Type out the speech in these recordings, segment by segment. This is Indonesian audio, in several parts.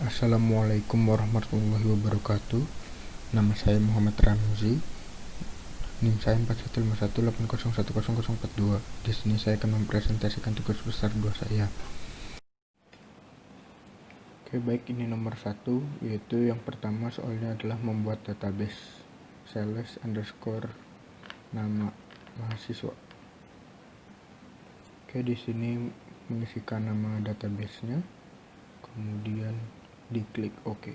Assalamualaikum warahmatullahi wabarakatuh. Nama saya Muhammad Ramzi. NIM saya 415180101042. Di sini saya akan mempresentasikan tugas besar 2 saya. Oke, baik, ini nomor 1, yaitu yang pertama soalnya adalah membuat database sales underscore nama mahasiswa. Oke, di sini mengisikan nama database-nya, kemudian diklik OK.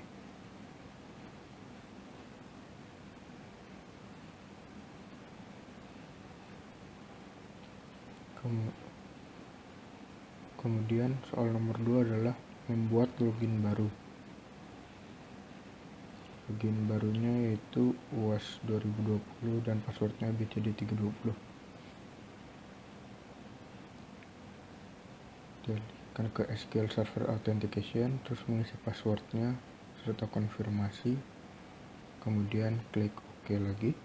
Kemudian soal nomor 2 adalah membuat login baru. Login barunya yaitu UAS 2020 dan passwordnya BCD320. Tekan ke SQL Server Authentication, terus mengisi passwordnya serta konfirmasi, kemudian klik OK lagi.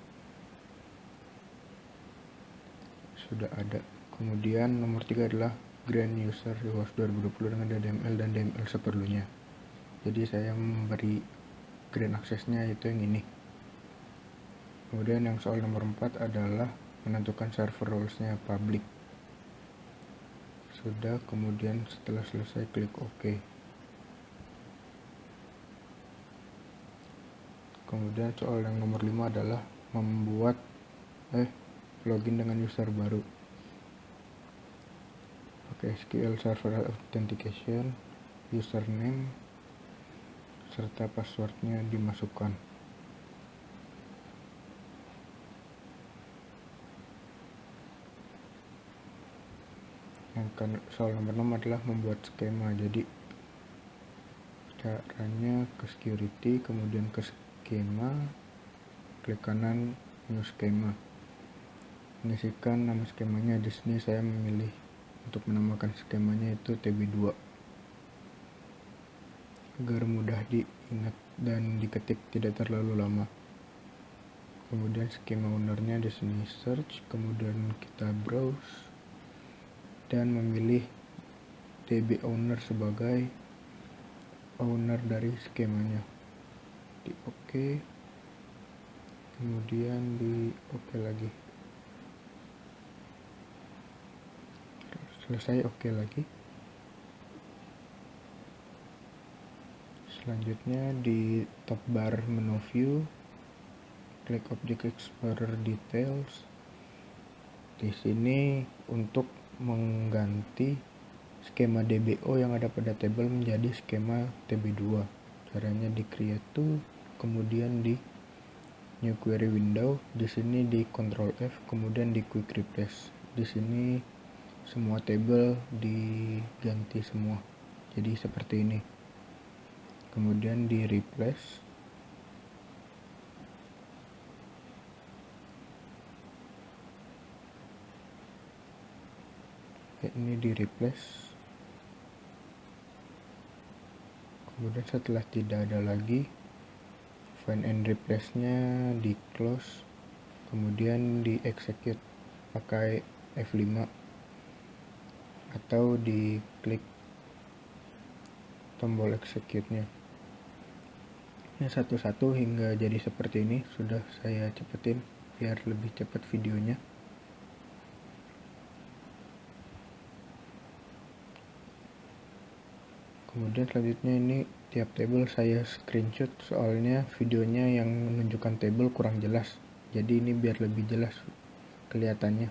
Sudah ada. Kemudian nomor 3 adalah grant user UAS 2020 dengan DML dan DML seperlunya. Jadi saya memberi grant aksesnya yaitu yang ini. Kemudian yang soal nomor 4 adalah menentukan server roles-nya public. Sudah, kemudian setelah selesai klik OK. Kemudian soal yang nomor 5 adalah membuat login dengan user baru. Pakai SQL Server Authentication, username serta passwordnya dimasukkan. Yang soal nomor 6 adalah membuat skema. Jadi caranya ke security, kemudian ke skema, klik kanan new skema. Mengisikan nama skemanya. Di sini saya memilih untuk menamakan skemanya itu TB2 agar mudah diingat dan diketik, tidak terlalu lama. Kemudian skema ownernya di sini search, kemudian kita browse dan memilih DB owner sebagai owner dari skemanya. Di OK, kemudian di OK lagi. Selesai OK lagi. Selanjutnya di top bar menu view, klik Object Explorer Details. Di sini untuk mengganti skema DBO yang ada pada tabel menjadi skema TB2. Caranya di create to, kemudian di new query window, di sini di Ctrl F, kemudian di quick replace. Di sini semua tabel diganti semua. Jadi seperti ini. Kemudian di replace. Ini di replace. Kemudian setelah tidak ada lagi, find and replace nya di close, kemudian di execute pakai F5 atau di klik tombol execute nya. Ini satu-satu hingga jadi seperti ini. Sudah saya cepetin biar lebih cepat videonya. Kemudian selanjutnya ini tiap tabel saya screenshot, soalnya videonya yang menunjukkan tabel kurang jelas. Jadi ini biar lebih jelas kelihatannya.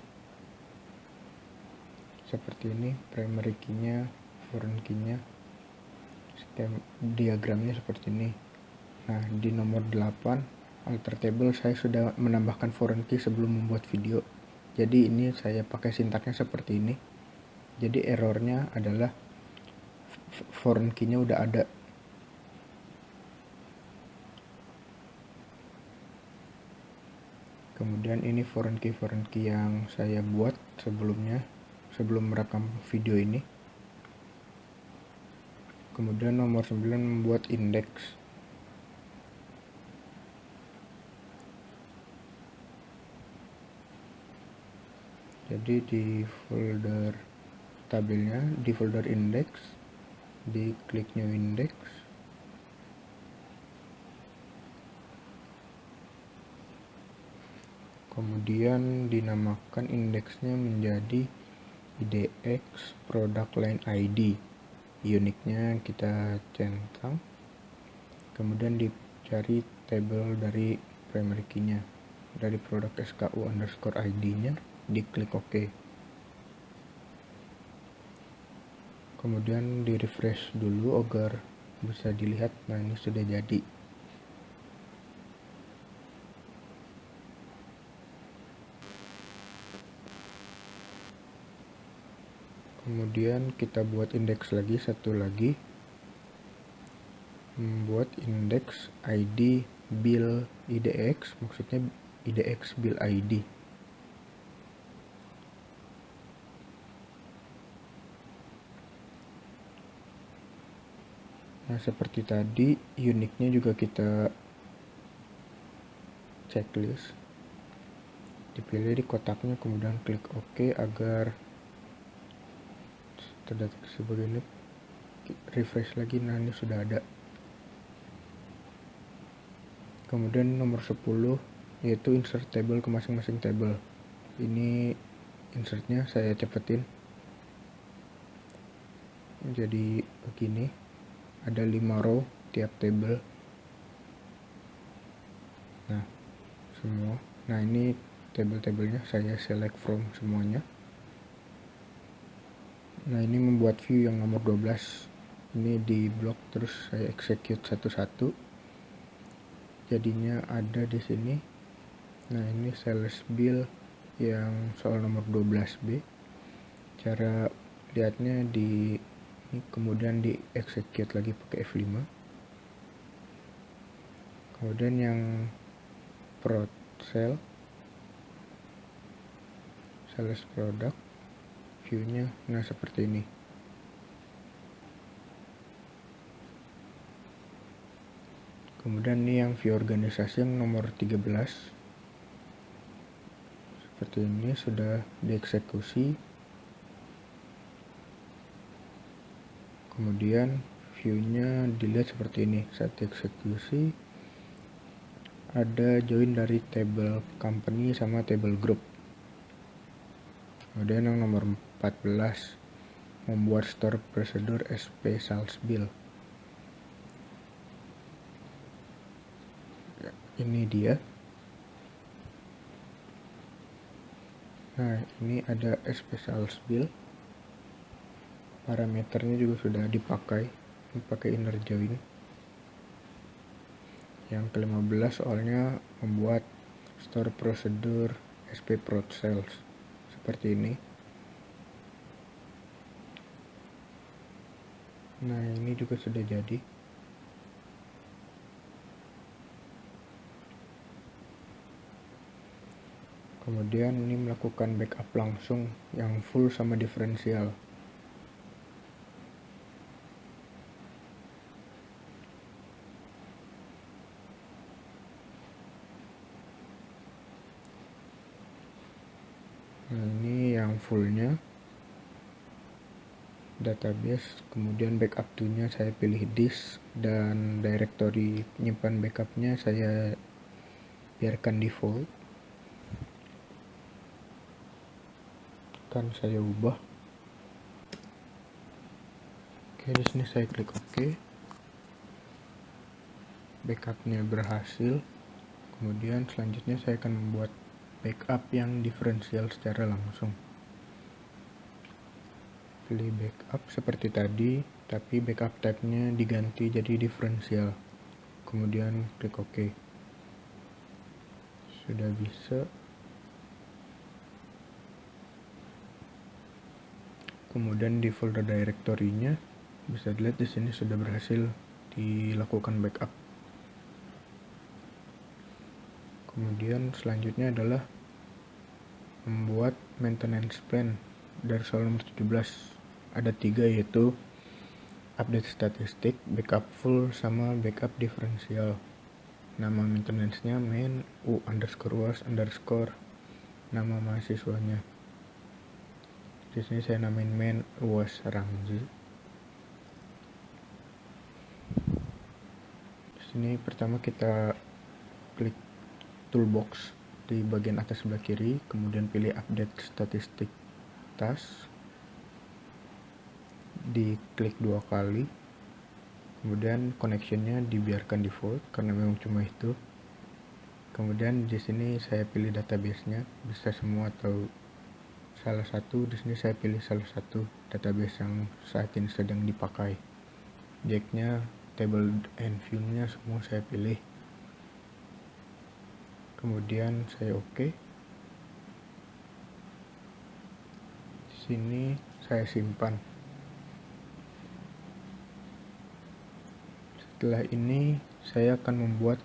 Seperti ini primary key-nya, foreign key-nya, diagramnya seperti ini. Nah, di nomor 8 alter table saya sudah menambahkan foreign key sebelum membuat video. Jadi ini saya pakai sintaknya seperti ini. Jadi errornya adalah foreign key-nya udah ada. Kemudian ini foreign key yang saya buat sebelumnya, sebelum merekam video ini. Kemudian nomor 9 membuat index. Jadi di folder tabelnya, di folder index, di klik new index, Kemudian dinamakan indeksnya menjadi IDX Product Line ID. Uniknya kita centang. Kemudian dicari tabel dari primary key-nya. Dari produk SKU underscore ID-nya, diklik OK. Kemudian di refresh dulu agar bisa dilihat. Nah, ini sudah jadi. Kemudian kita buat indeks lagi, satu lagi, membuat indeks ID bill IDX, maksudnya IDX bill ID. Nah, seperti tadi, uniknya juga kita checklist. Dipilih di kotaknya, kemudian klik OK agar terdeteksi begini. Refresh lagi, nah ini sudah ada. Kemudian nomor 10 yaitu insert table ke masing-masing table. Ini insertnya saya cepetin. Jadi begini, ada 5 row tiap table. Nah, semua. Nah, ini table-tablenya saya select from semuanya. Nah, ini membuat view yang nomor 12. Ini di blok, terus saya execute satu-satu. Jadinya ada di sini. Nah, ini sales bill yang soal nomor 12B. Cara lihatnya di ini, kemudian di execute lagi pakai F5. Kemudian yang prod sales product viewnya, nah seperti ini. Kemudian ini yang view organisasi yang nomor 13. Seperti ini sudah dieksekusi. Kemudian viewnya dilihat seperti ini. Saat dieksekusi ada join dari table company sama table group. Kemudian yang nomor 14, membuat store procedure SP sales bill. Ini dia. Nah, ini ada SP sales bill. Parameternya juga sudah dipakai. Pakai inner join. Yang ke-15 soalnya membuat store procedure SP prod sales. Seperti ini. Nah, ini juga sudah jadi. Kemudian ini melakukan backup langsung yang full sama diferensial. Nah, ini yang fullnya database, kemudian backup to-nya saya pilih disk, dan directory penyimpan backupnya saya biarkan default. Kan saya ubah. Oke, di sini saya klik OK. Backupnya berhasil. Kemudian selanjutnya saya akan membuat backup yang diferensial secara langsung. Pilih backup seperti tadi, tapi backup type-nya diganti jadi diferensial. Kemudian klik OK. Sudah bisa. Kemudian di folder directory-nya bisa dilihat di sini sudah berhasil dilakukan backup. Kemudian selanjutnya adalah membuat maintenance plan dari soal nomor 17. Ada 3, yaitu update statistik, backup full, sama backup diferensial. Nama maintenance-nya main u underscore was underscore nama mahasiswanya. Di sini saya namain main was Ramzi. Di sini pertama kita klik toolbox. Di di bagian atas sebelah kiri, kemudian pilih update statistik task, diklik 2 kali, kemudian connectionnya dibiarkan default karena memang cuma itu. Kemudian di sini saya pilih database-nya, bisa semua atau salah satu. Di sini saya pilih salah satu database yang saat ini sedang dipakai. Objeknya, table and view-nya semua saya pilih. Kemudian saya oke. Di sini saya simpan. Setelah ini saya akan membuat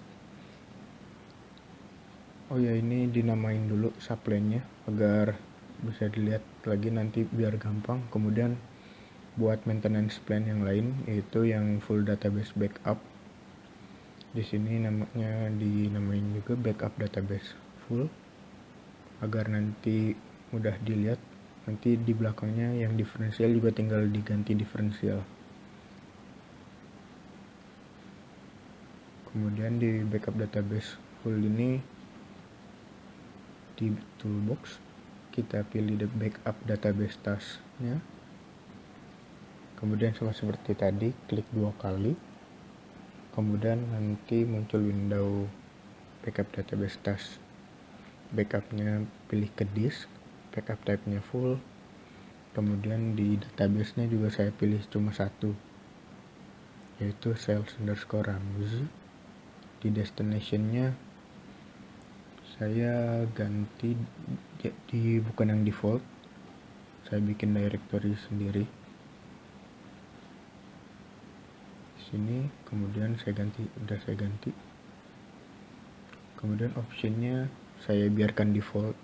ini dinamain dulu subline-nya agar bisa dilihat lagi nanti biar gampang. Kemudian buat maintenance plan yang lain, yaitu yang full database backup. Di sini namanya dinamain juga backup database full agar nanti mudah dilihat. Nanti di belakangnya yang diferensial juga tinggal diganti diferensial. Kemudian di backup database full ini, di toolbox kita pilih the backup database task-nya. Kemudian sama seperti tadi, klik 2 kali. Kemudian nanti muncul window backup database task. Backupnya pilih ke disk, backup type-nya full. Kemudian di database-nya juga saya pilih cuma satu, yaitu sales_rams. Di destination-nya saya ganti di bukan yang default, saya bikin directory sendiri di sini. Kemudian saya ganti. Kemudian optionnya saya biarkan default.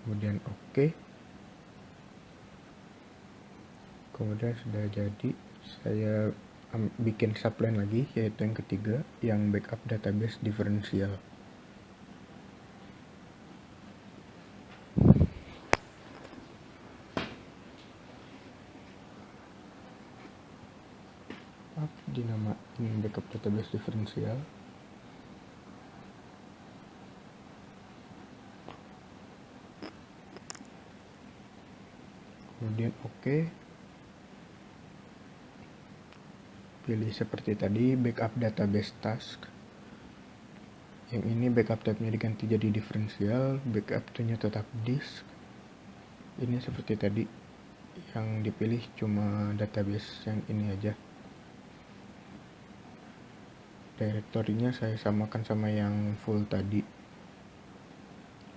Kemudian oke. Kemudian sudah jadi. Saya bikin subline lagi, yaitu yang ketiga, yang backup database diferensial. Dinamain backup database diferensial. Kemudian oke. Pilih seperti tadi, backup database task. Yang ini backup type-nya diganti jadi diferensial, backup nya tetap disk. Ini seperti tadi, yang dipilih cuma database yang ini aja. Direktorinya saya samakan sama yang full tadi.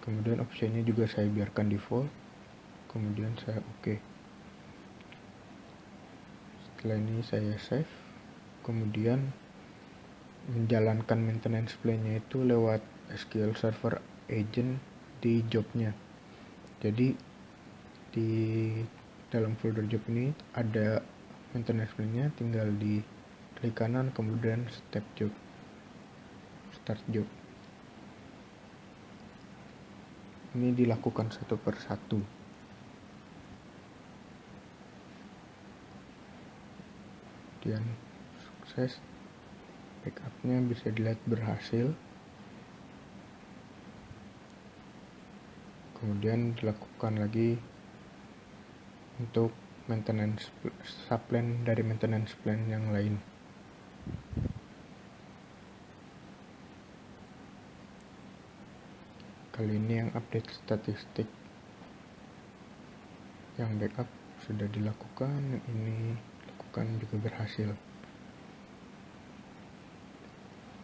Kemudian optionnya juga saya biarkan default. Kemudian saya oke. Setelah ini saya save. Kemudian menjalankan maintenance plan-nya itu lewat SQL Server Agent di job-nya. Jadi di dalam folder job ini ada maintenance plan-nya, tinggal di klik kanan kemudian start job. Ini dilakukan satu per satu. Kemudian sukses. Backupnya bisa dilihat berhasil. Kemudian dilakukan lagi untuk maintenance subplan dari maintenance plan yang lain. Kali ini yang update statistik yang backup sudah dilakukan, ini dilakukan juga berhasil.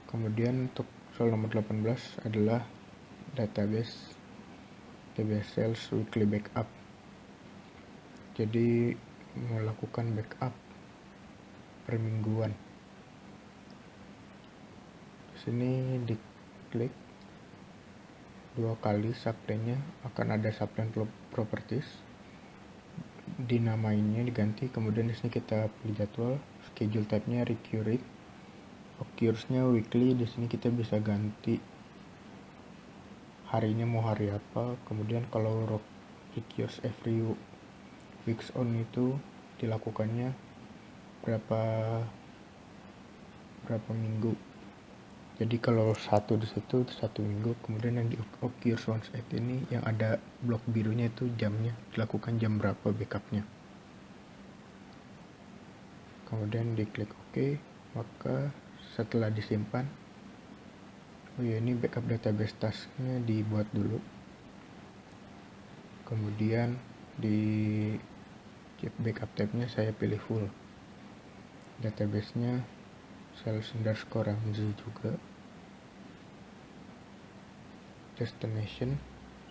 Kemudian untuk soal nomor 18 adalah database sales weekly backup. Jadi melakukan backup per mingguan. Di sini diklik 2 kali subline-nya, akan ada subline properties. Dinamainnya diganti, kemudian di sini kita pilih jadwal, schedule type-nya recurring, occurs-nya weekly. Di sini kita bisa ganti harinya mau hari apa. Kemudian kalau recurs every weeks on itu dilakukannya berapa berapa minggu. Jadi kalau satu di situ 1 minggu, kemudian yang di occurs once at ini yang ada blok birunya itu jamnya, dilakukan jam berapa backupnya. Kemudian diklik OK, maka setelah disimpan, ini backup database tasknya dibuat dulu. Kemudian di backup tabnya saya pilih full. Database-nya sales_ramzi juga. Destination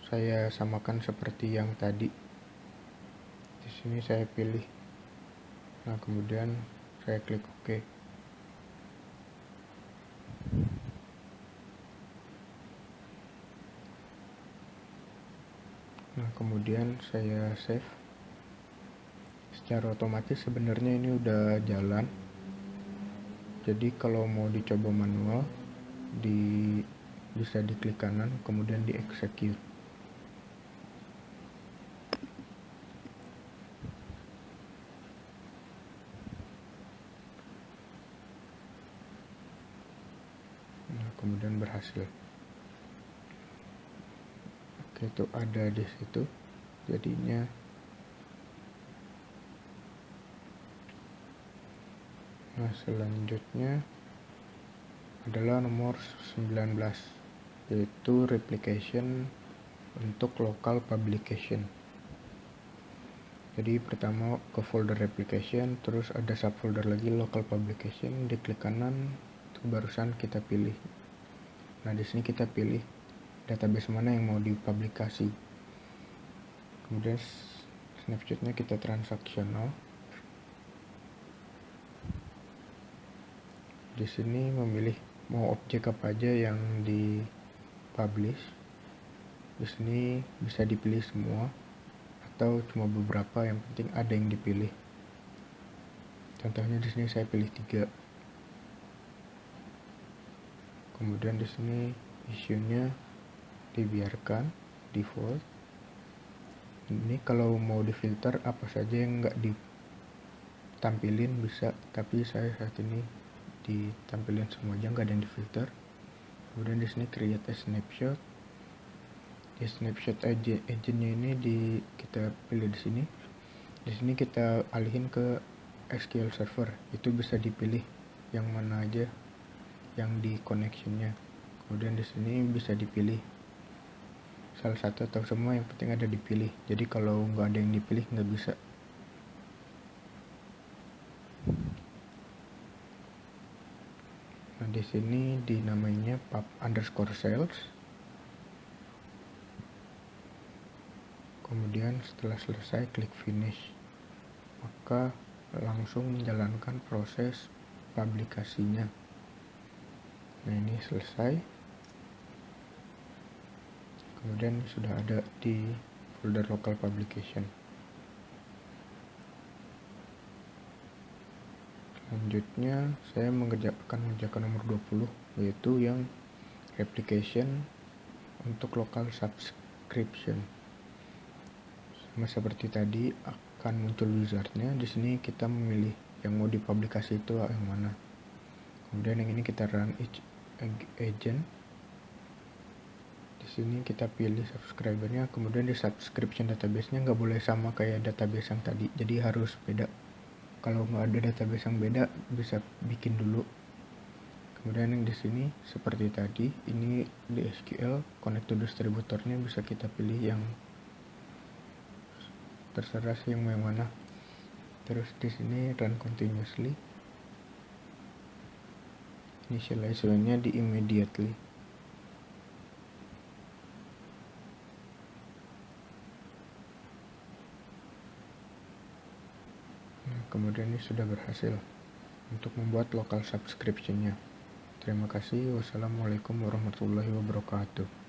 saya samakan seperti yang tadi. Di sini saya pilih. Nah, kemudian saya klik OK. Nah, kemudian saya save. Secara otomatis sebenarnya ini udah jalan. Jadi kalau mau dicoba manual, bisa diklik kanan, kemudian di execute. Nah, kemudian berhasil. Oke, itu ada di situ. Jadinya nah, selanjutnya adalah nomor 19, yaitu replication untuk local publication. Jadi pertama ke folder replication, terus ada subfolder lagi local publication, diklik kanan, itu barusan kita pilih. Nah, di sini kita pilih database mana yang mau dipublikasi. Kemudian snapshotnya kita transaksional. Di sini memilih mau objek apa aja yang dipublish. Di sini bisa dipilih semua atau cuma beberapa, yang penting ada yang dipilih. Contohnya di sini saya pilih 3. Kemudian di sini isunya dibiarkan default. Ini kalau mau difilter apa saja yang nggak ditampilin bisa, tapi saya saat ini ditampilin semua aja, nggak ada yang difilter. Kemudian di sini create a snapshot. Di snapshot agentnya ini kita pilih di sini. Di sini kita alihin ke SQL Server. Itu bisa dipilih yang mana aja yang di connectionnya. Kemudian di sini bisa dipilih salah satu atau semua, yang penting ada dipilih. Jadi kalau nggak ada yang dipilih nggak bisa. Nah, di sini dinamainya pub_sales. Kemudian setelah selesai klik finish, maka langsung menjalankan proses publikasinya. Nah, ini selesai. Kemudian sudah ada di folder local publication. Selanjutnya saya mengerjakan nomor 20, yaitu yang replication untuk local subscription. Sama seperti tadi, akan muncul wizardnya. Di sini kita memilih yang mau dipublikasi itu yang mana. Kemudian yang ini kita run each agent. Di sini kita pilih subscribernya. Kemudian di subscription database-nya nggak boleh sama kayak database yang tadi, jadi harus beda. Kalau nggak ada database yang beda, bisa bikin dulu. Kemudian yang di sini seperti tadi, ini di SQL connect to distributornya bisa kita pilih yang terserah sih yang mana. Terus di sini run continuously. Initialization-nya di immediately. Nah, kemudian ini sudah berhasil untuk membuat local subscription-nya. Terima kasih. Wassalamualaikum warahmatullahi wabarakatuh.